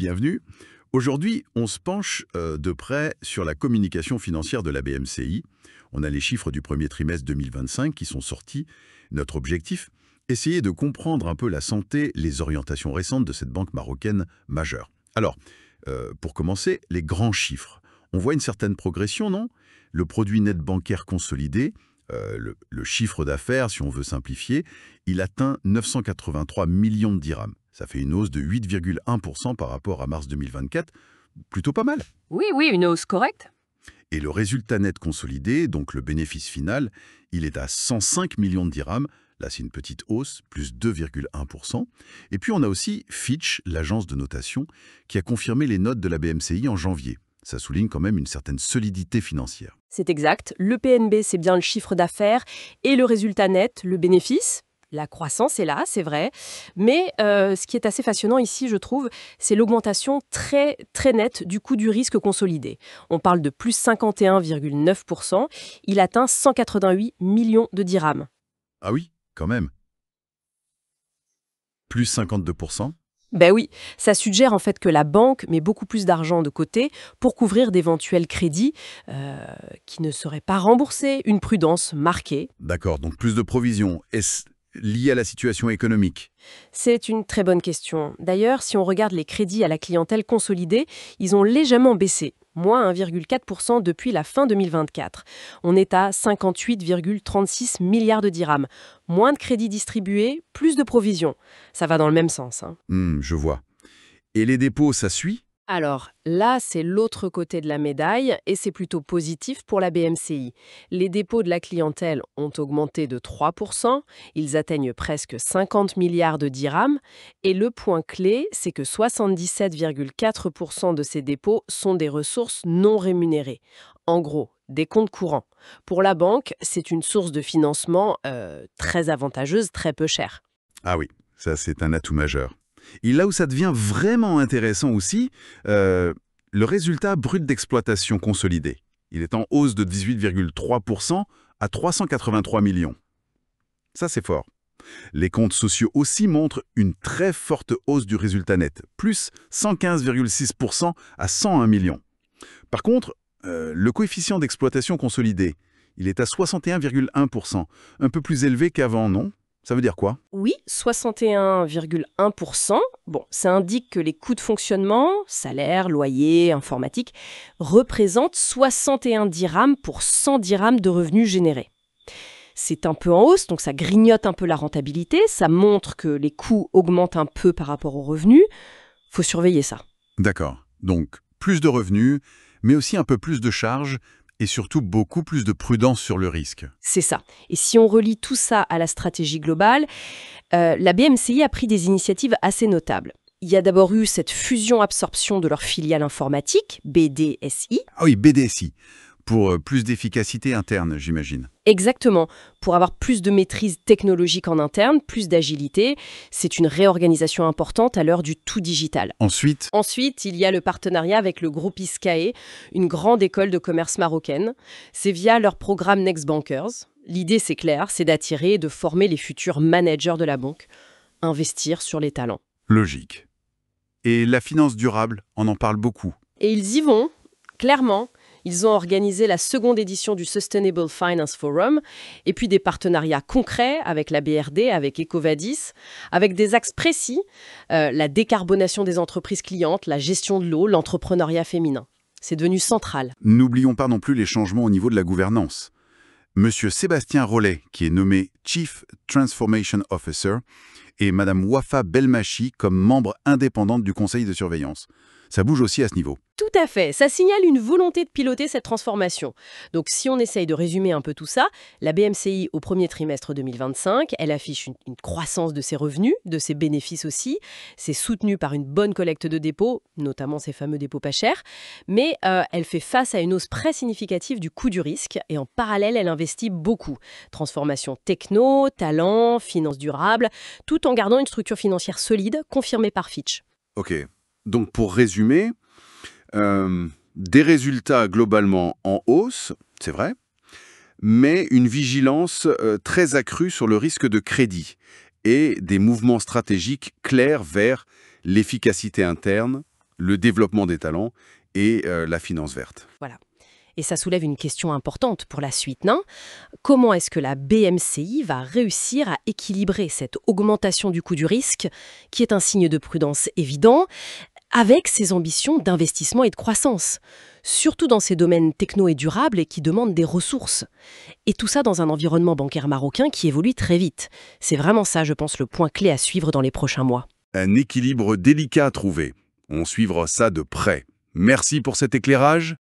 Bienvenue. Aujourd'hui, on se penche de près sur la communication financière de la BMCI. On a les chiffres du premier trimestre 2025 qui sont sortis. Notre objectif, essayer de comprendre un peu la santé, les orientations récentes de cette banque marocaine majeure. Alors, pour commencer, les grands chiffres. On voit une certaine progression, non? Le produit net bancaire consolidé, le chiffre d'affaires, si on veut simplifier, il atteint 983 millions de dirhams. Ça fait une hausse de 8,1% par rapport à mars 2024. Plutôt pas mal. Oui, une hausse correcte. Et le résultat net consolidé, donc le bénéfice final, il est à 105 millions de dirhams. Là, c'est une petite hausse, plus 2,1%. Et puis, on a aussi Fitch, l'agence de notation, qui a confirmé les notes de la BMCI en janvier. Ça souligne quand même une certaine solidité financière. C'est exact. Le PNB, c'est bien le chiffre d'affaires et le résultat net, le bénéfice. La croissance est là, c'est vrai. Mais ce qui est assez fascinant ici, je trouve, c'est l'augmentation très, très nette du coût du risque consolidé. On parle de plus 51,9%. Il atteint 188 millions de dirhams. Ah oui, quand même. Plus 52%. Ben oui, ça suggère en fait que la banque met beaucoup plus d'argent de côté pour couvrir d'éventuels crédits qui ne seraient pas remboursés, une prudence marquée. D'accord, donc plus de provisions. Est-ce lié à la situation économique? C'est une très bonne question. D'ailleurs, si on regarde les crédits à la clientèle consolidés, ils ont légèrement baissé, moins 1,4% depuis la fin 2024. On est à 58,36 milliards de dirhams. Moins de crédits distribués, plus de provisions. Ça va dans le même sens, hein. Je vois. Et les dépôts, ça suit? Alors là, c'est l'autre côté de la médaille et c'est plutôt positif pour la BMCI. Les dépôts de la clientèle ont augmenté de 3%, ils atteignent presque 50 milliards de dirhams et le point clé, c'est que 77,4% de ces dépôts sont des ressources non rémunérées. En gros, des comptes courants. Pour la banque, c'est une source de financement très avantageuse, très peu chère. Ah oui, ça c'est un atout majeur. Et là où ça devient vraiment intéressant aussi, le résultat brut d'exploitation consolidé. Il est en hausse de 18,3% à 383 millions. Ça, c'est fort. Les comptes sociaux aussi montrent une très forte hausse du résultat net, plus 115,6% à 101 millions. Par contre, le coefficient d'exploitation consolidé, il est à 61,1%, un peu plus élevé qu'avant, non? Ça veut dire quoi? Oui, 61,1%. Bon, ça indique que les coûts de fonctionnement, salaire, loyer, informatique, représentent 61 dirhams pour 100 dirhams de revenus générés. C'est un peu en hausse, donc ça grignote un peu la rentabilité, ça montre que les coûts augmentent un peu par rapport aux revenus. Faut surveiller ça. D'accord. Donc, plus de revenus, mais aussi un peu plus de charges et surtout beaucoup plus de prudence sur le risque. C'est ça. Et si on relie tout ça à la stratégie globale, la BMCI a pris des initiatives assez notables. Il y a d'abord eu cette fusion-absorption de leur filiale informatique, BDSI. Ah oui, BDSI, pour plus d'efficacité interne, j'imagine. Exactement. Pour avoir plus de maîtrise technologique en interne, plus d'agilité, c'est une réorganisation importante à l'heure du tout digital. Ensuite, Ensuite, il y a le partenariat avec le groupe ISCAE, une grande école de commerce marocaine. C'est via leur programme Next Bankers. L'idée, c'est clair, c'est d'attirer et de former les futurs managers de la banque. Investir sur les talents. logique. Et la finance durable, on en parle beaucoup. Et ils y vont, clairement. Ils ont organisé la seconde édition du Sustainable Finance Forum et puis des partenariats concrets avec la BRD, avec EcoVadis, avec des axes précis, la décarbonation des entreprises clientes, la gestion de l'eau, l'entrepreneuriat féminin. C'est devenu central. N'oublions pas non plus les changements au niveau de la gouvernance. Monsieur Sébastien Rollet, qui est nommé Chief Transformation Officer, et Madame Wafa Belmachi comme membre indépendante du conseil de surveillance. Ça bouge aussi à ce niveau. Tout à fait, ça signale une volonté de piloter cette transformation. Donc si on essaye de résumer un peu tout ça, la BMCI au premier trimestre 2025, elle affiche une croissance de ses revenus, de ses bénéfices aussi. C'est soutenu par une bonne collecte de dépôts, notamment ces fameux dépôts pas chers. Mais elle fait face à une hausse très significative du coût du risque et en parallèle, elle investit beaucoup. Transformation techno, talent, finances durables, tout en gardant une structure financière solide confirmée par Fitch. Ok, donc pour résumer, des résultats globalement en hausse, c'est vrai, mais une vigilance très accrue sur le risque de crédit et des mouvements stratégiques clairs vers l'efficacité interne, le développement des talents et la finance verte. Voilà. Et ça soulève une question importante pour la suite, non? Comment est-ce que la BMCI va réussir à équilibrer cette augmentation du coût du risque, qui est un signe de prudence évident, avec ses ambitions d'investissement et de croissance, surtout dans ces domaines techno et durables et qui demandent des ressources. Et tout ça dans un environnement bancaire marocain qui évolue très vite. C'est vraiment ça, je pense, le point clé à suivre dans les prochains mois. Un équilibre délicat à trouver. On suivra ça de près. Merci pour cet éclairage.